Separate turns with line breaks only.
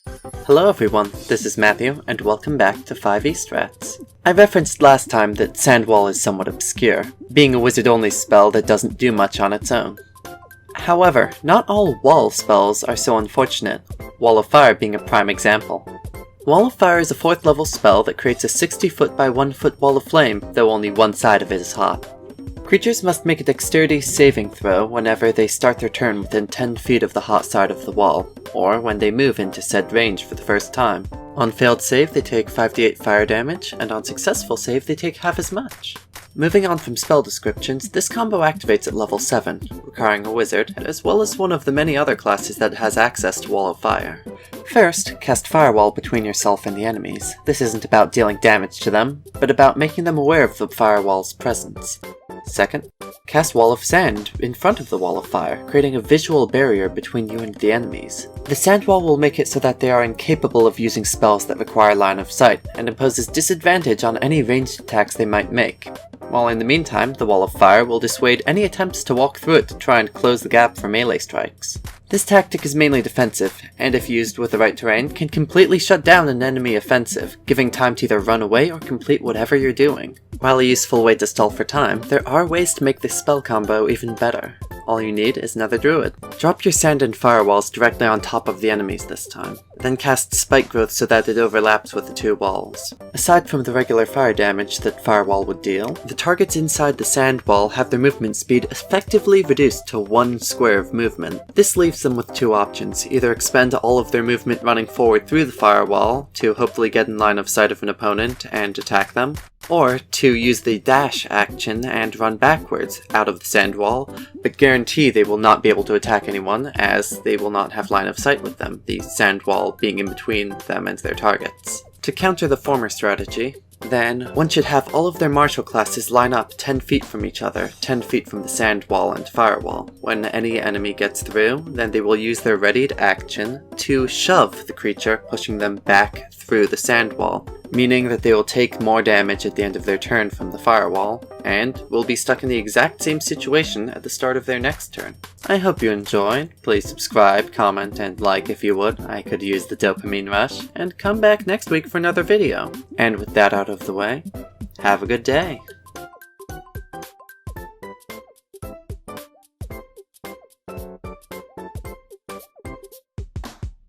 Hello everyone, this is Matthew, and welcome back to 5e Strats. I referenced last time that Sand Wall is somewhat obscure, being a wizard-only spell that doesn't do much on its own. However, not all wall spells are so unfortunate, Wall of Fire being a prime example. Wall of Fire is a 4th level spell that creates a 60 foot by 1 foot wall of flame, though only one side of it is hot. Creatures must make a dexterity saving throw whenever they start their turn within 10 feet of the hot side of the wall, or when they move into said range for the first time. On failed save they take 5d8 fire damage, and on successful save they take half as much. Moving on from spell descriptions, this combo activates at level 7, requiring a wizard, as well as one of the many other classes that has access to Wall of Fire. First, cast Firewall between yourself and the enemies. This isn't about dealing damage to them, but about making them aware of the Firewall's presence. Second, cast Wall of Sand in front of the Wall of Fire, creating a visual barrier between you and the enemies. The sand wall will make it so that they are incapable of using spells that require line of sight, and imposes disadvantage on any ranged attacks they might make. While in the meantime, the Wall of Fire will dissuade any attempts to walk through it to try and close the gap for melee strikes. This tactic is mainly defensive, and if used with the right terrain, can completely shut down an enemy offensive, giving time to either run away or complete whatever you're doing. While a useful way to stall for time, there are ways to make this spell combo even better. All you need is another Druid. Drop your sand and firewalls directly on top of the enemies this time. Then cast Spike Growth so that it overlaps with the two walls. Aside from the regular fire damage that Firewall would deal, the targets inside the sand wall have their movement speed effectively reduced to 1 square of movement. This leaves them with two options: either expend all of their movement running forward through the firewall to hopefully get in line of sight of an opponent and attack them, or to use the dash action and run backwards out of the sand wall, but guarantee they will not be able to attack anyone as they will not have line of sight with them, the sand wall being in between them and their targets. To counter the former strategy, then one should have all of their martial classes line up 10 feet from each other, 10 feet from the sand wall and firewall. When any enemy gets through, then they will use their readied action to shove the creature, pushing them back through the sand wall, meaning that they will take more damage at the end of their turn from the firewall, and will be stuck in the exact same situation at the start of their next turn. I hope you enjoyed. Please subscribe, comment, and like if you would. I could use the dopamine rush, and come back next week for another video. And with that out of the way, have a good day.